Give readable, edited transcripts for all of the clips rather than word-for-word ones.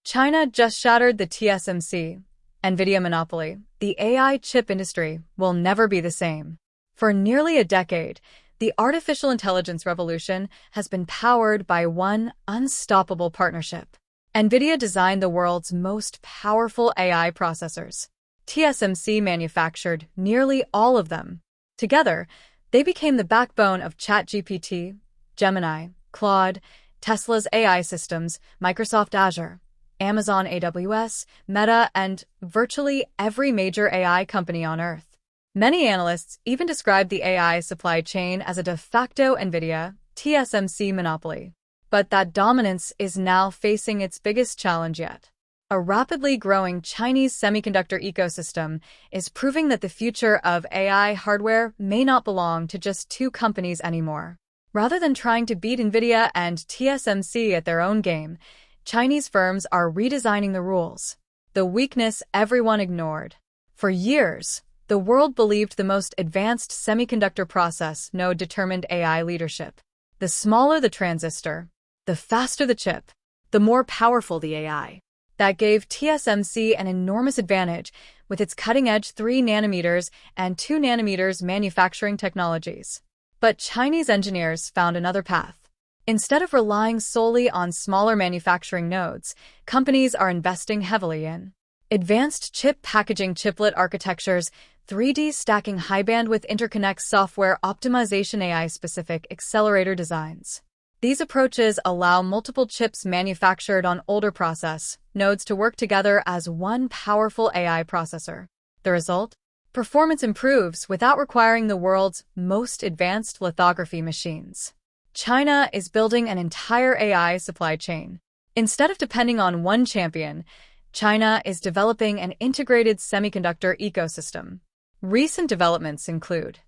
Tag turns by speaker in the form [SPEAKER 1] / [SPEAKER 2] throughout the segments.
[SPEAKER 1] China just shattered the TSMC, Nvidia monopoly. The AI chip industry will never be the same. For nearly a decade, the artificial intelligence revolution has been powered by one unstoppable partnership. Nvidia designed the world's most powerful AI processors. TSMC manufactured nearly all of them. Together, they became the backbone of ChatGPT, Gemini, Claude, Tesla's AI systems, Microsoft Azure, Amazon AWS, Meta, and virtually every major AI company on Earth. Many analysts even describe the AI supply chain as a de facto Nvidia, TSMC monopoly. But that dominance is now facing its biggest challenge yet. A rapidly growing Chinese semiconductor ecosystem is proving that the future of AI hardware may not belong to just two companies anymore. Rather than trying to beat Nvidia and TSMC at their own game, Chinese firms are redesigning the rules. The weakness everyone ignored. For years, the world believed the most advanced semiconductor process node determined AI leadership. The smaller the transistor, the faster the chip, the more powerful the AI. That gave TSMC an enormous advantage with its cutting-edge 3 nanometers and 2 nanometers manufacturing technologies. But Chinese engineers found another path. Instead of relying solely on smaller manufacturing nodes, companies are investing heavily in advanced chip packaging, chiplet architectures, 3D stacking, high-bandwidth interconnect software optimization, AI-specific accelerator designs. These approaches allow multiple chips manufactured on older process nodes to work together as one powerful AI processor. The result? Performance improves without requiring the world's most advanced lithography machines. China is building an entire AI supply chain. Instead of depending on one champion, China is developing an integrated semiconductor ecosystem. Recent developments include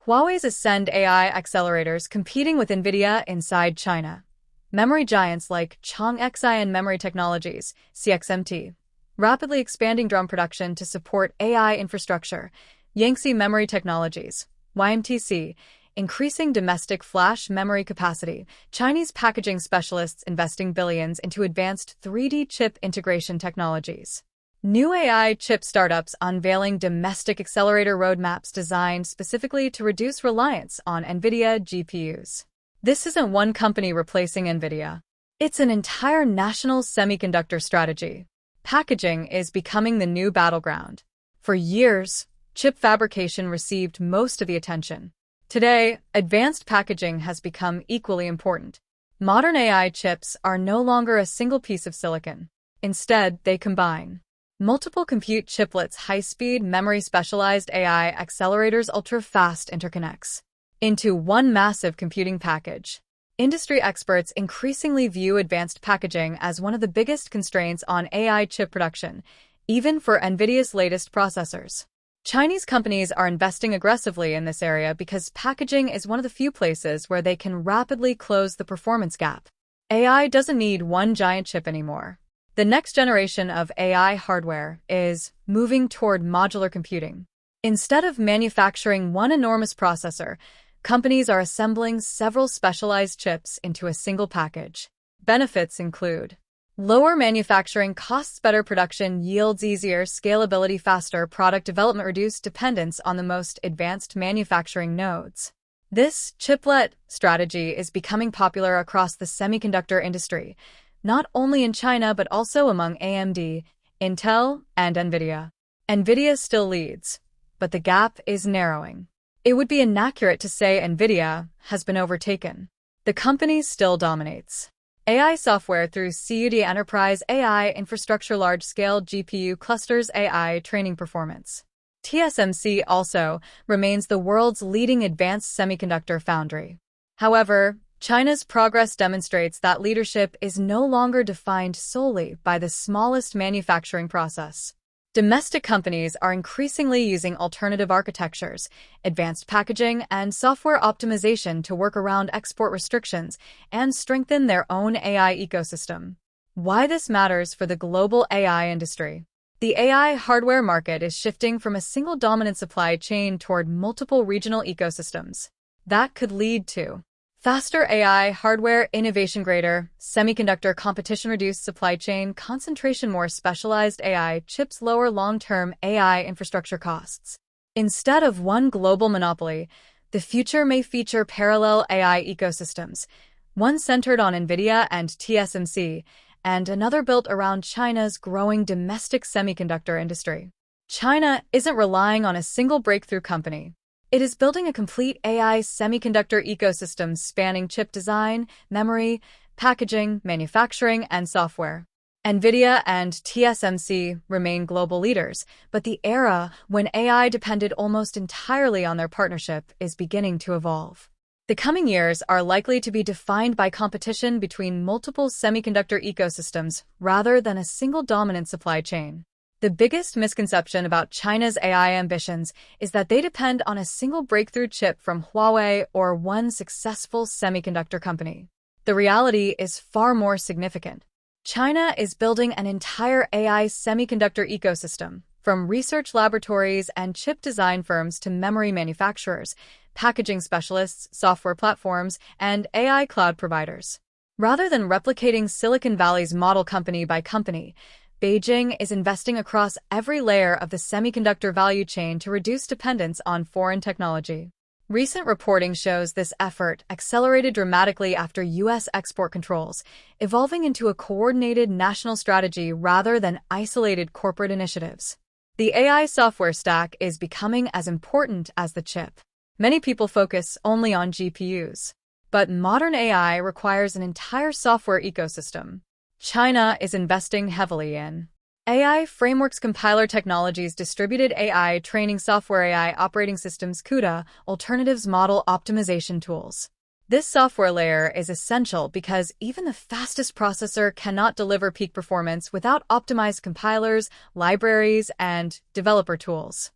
[SPEAKER 1] Huawei's Ascend AI accelerators competing with Nvidia inside China, memory giants like Chongqing Memory Technologies, CXMT, rapidly expanding DRAM production to support AI infrastructure, Yangtze Memory Technologies, YMTC, increasing domestic flash memory capacity, Chinese packaging specialists investing billions into advanced 3D chip integration technologies. New AI chip startups unveiling domestic accelerator roadmaps designed specifically to reduce reliance on Nvidia GPUs. This isn't one company replacing Nvidia. It's an entire national semiconductor strategy. Packaging is becoming the new battleground. For years, chip fabrication received most of the attention. Today, advanced packaging has become equally important. Modern AI chips are no longer a single piece of silicon. Instead, they combine multiple compute chiplets, high-speed memory, specialized AI accelerators, ultra-fast interconnects into one massive computing package. Industry experts increasingly view advanced packaging as one of the biggest constraints on AI chip production, even for Nvidia's latest processors. Chinese companies are investing aggressively in this area because packaging is one of the few places where they can rapidly close the performance gap. AI doesn't need one giant chip anymore. The next generation of AI hardware is moving toward modular computing. Instead of manufacturing one enormous processor, companies are assembling several specialized chips into a single package. Benefits include lower manufacturing costs, better production yields, easier scalability, faster product development, reduced dependence on the most advanced manufacturing nodes. This chiplet strategy is becoming popular across the semiconductor industry, not only in China but also among AMD, Intel, and Nvidia. Nvidia still leads, but the gap is narrowing. It would be inaccurate to say Nvidia has been overtaken. The company still dominates AI software through CUD enterprise AI infrastructure, large-scale GPU clusters, AI training performance. TSMC also remains the world's leading advanced semiconductor foundry. However, China's progress demonstrates that leadership is no longer defined solely by the smallest manufacturing process. Domestic companies are increasingly using alternative architectures, advanced packaging, and software optimization to work around export restrictions and strengthen their own AI ecosystem. Why this matters for the global AI industry. The AI hardware market is shifting from a single dominant supply chain toward multiple regional ecosystems. That could lead to Faster AI, hardware, innovation greater, semiconductor competition reduced supply chain, concentration more specialized AI, chips lower long-term AI infrastructure costs. Instead of one global monopoly, the future may feature parallel AI ecosystems, one centered on Nvidia and TSMC, and another built around China's growing domestic semiconductor industry. China isn't relying on a single breakthrough company. It is building a complete AI semiconductor ecosystem spanning chip design, memory, packaging, manufacturing, and software. Nvidia and TSMC remain global leaders, but the era when AI depended almost entirely on their partnership is beginning to evolve. The coming years are likely to be defined by competition between multiple semiconductor ecosystems rather than a single dominant supply chain. The biggest misconception about China's AI ambitions is that they depend on a single breakthrough chip from Huawei or one successful semiconductor company. The reality is far more significant. China is building an entire AI semiconductor ecosystem, from research laboratories and chip design firms to memory manufacturers, packaging specialists, software platforms, and AI cloud providers. Rather than replicating Silicon Valley's model company by company, Beijing is investing across every layer of the semiconductor value chain to reduce dependence on foreign technology. Recent reporting shows this effort accelerated dramatically after U.S. export controls, evolving into a coordinated national strategy rather than isolated corporate initiatives. The AI software stack is becoming as important as the chip. Many people focus only on GPUs, but modern AI requires an entire software ecosystem. China is investing heavily in AI frameworks, compiler technologies, distributed AI training software, AI operating systems, CUDA, alternatives, model optimization tools. This software layer is essential because even the fastest processor cannot deliver peak performance without optimized compilers, libraries, and developer tools.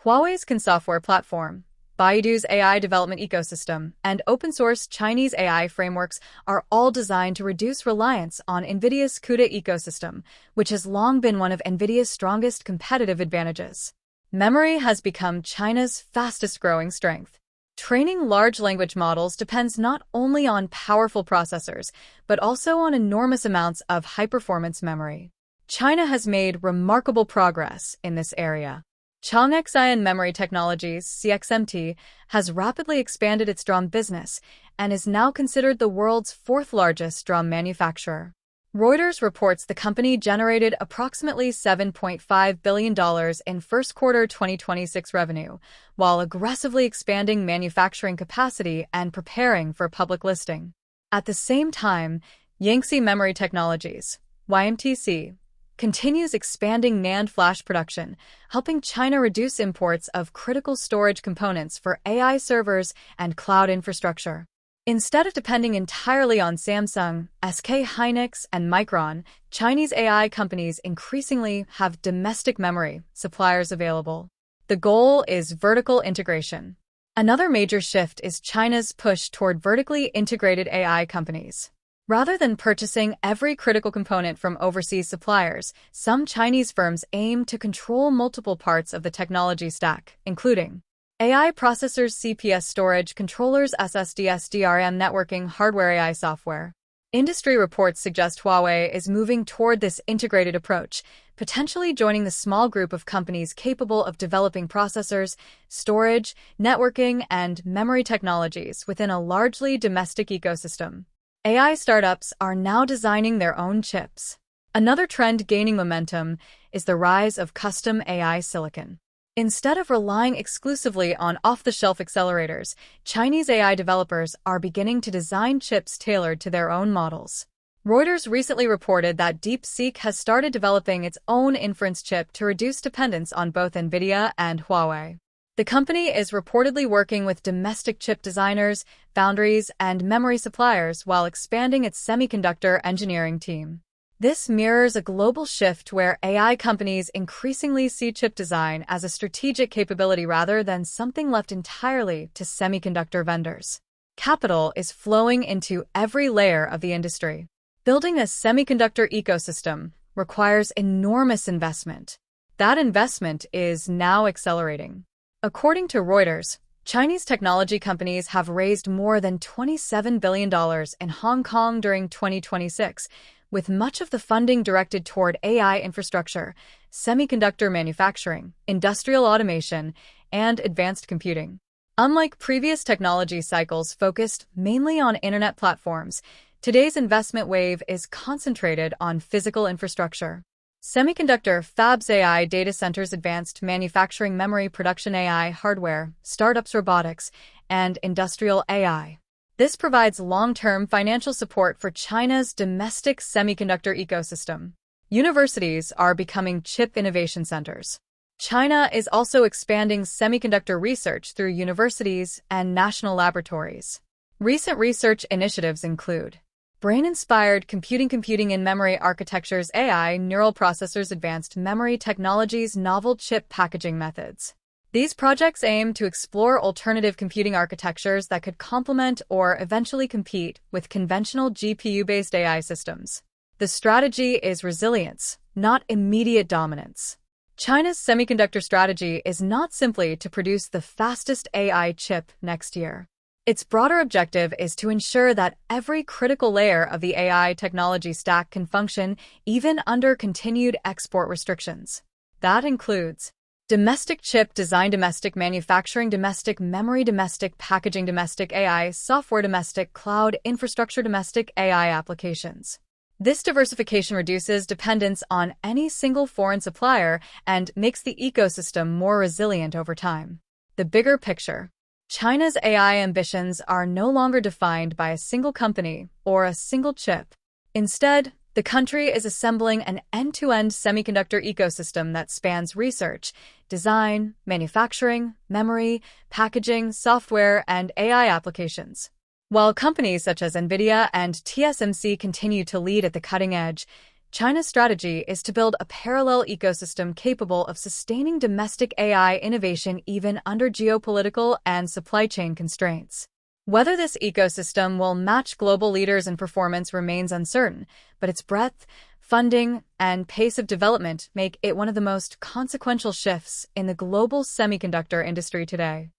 [SPEAKER 1] Huawei's CAN software platform, Baidu's AI development ecosystem, and open-source Chinese AI frameworks are all designed to reduce reliance on Nvidia's CUDA ecosystem, which has long been one of Nvidia's strongest competitive advantages. Memory has become China's fastest-growing strength. Training large language models depends not only on powerful processors, but also on enormous amounts of high-performance memory. China has made remarkable progress in this area. Changxian Memory Technologies, CXMT, has rapidly expanded its DRAM business and is now considered the world's fourth-largest DRAM manufacturer. Reuters reports the company generated approximately $7.5 billion in first quarter 2026 revenue, while aggressively expanding manufacturing capacity and preparing for public listing. At the same time, Yangtze Memory Technologies, YMTC, continues expanding NAND flash production, helping China reduce imports of critical storage components for AI servers and cloud infrastructure. Instead of depending entirely on Samsung, SK Hynix, and Micron, Chinese AI companies increasingly have domestic memory suppliers available. The goal is vertical integration. Another major shift is China's push toward vertically integrated AI companies. Rather than purchasing every critical component from overseas suppliers, some Chinese firms aim to control multiple parts of the technology stack, including AI processors, CPS storage, controllers, SSDs, DRAM networking, hardware, AI software. Industry reports suggest Huawei is moving toward this integrated approach, potentially joining the small group of companies capable of developing processors, storage, networking, and memory technologies within a largely domestic ecosystem. AI startups are now designing their own chips. Another trend gaining momentum is the rise of custom AI silicon. Instead of relying exclusively on off-the-shelf accelerators, Chinese AI developers are beginning to design chips tailored to their own models. Reuters recently reported that DeepSeek has started developing its own inference chip to reduce dependence on both Nvidia and Huawei. The company is reportedly working with domestic chip designers, foundries, and memory suppliers while expanding its semiconductor engineering team. This mirrors a global shift where AI companies increasingly see chip design as a strategic capability rather than something left entirely to semiconductor vendors. Capital is flowing into every layer of the industry. Building a semiconductor ecosystem requires enormous investment. That investment is now accelerating. According to Reuters, Chinese technology companies have raised more than $27 billion in Hong Kong during 2026, with much of the funding directed toward AI infrastructure, semiconductor manufacturing, industrial automation, and advanced computing. Unlike previous technology cycles focused mainly on internet platforms, today's investment wave is concentrated on physical infrastructure. Semiconductor fabs, AI data centers, advanced manufacturing, memory production, AI hardware, startups, robotics, and industrial AI. This provides long-term financial support for China's domestic semiconductor ecosystem. Universities are becoming chip innovation centers. China is also expanding semiconductor research through universities and national laboratories. Recent research initiatives include brain-inspired computing in-memory architectures, AI, neural processors, advanced memory technologies, novel chip packaging methods. These projects aim to explore alternative computing architectures that could complement or eventually compete with conventional GPU-based AI systems. The strategy is resilience, not immediate dominance. China's semiconductor strategy is not simply to produce the fastest AI chip next year. Its broader objective is to ensure that every critical layer of the AI technology stack can function even under continued export restrictions. That includes domestic chip design, domestic manufacturing, domestic memory, domestic packaging, domestic AI software, domestic cloud infrastructure, domestic AI applications. This diversification reduces dependence on any single foreign supplier and makes the ecosystem more resilient over time. The bigger picture. China's AI ambitions are no longer defined by a single company or a single chip. Instead, the country is assembling an end-to-end semiconductor ecosystem that spans research, design, manufacturing, memory, packaging, software, and AI applications. While companies such as Nvidia and TSMC continue to lead at the cutting edge, China's strategy is to build a parallel ecosystem capable of sustaining domestic AI innovation even under geopolitical and supply chain constraints. Whether this ecosystem will match global leaders in performance remains uncertain, but its breadth, funding, and pace of development make it one of the most consequential shifts in the global semiconductor industry today.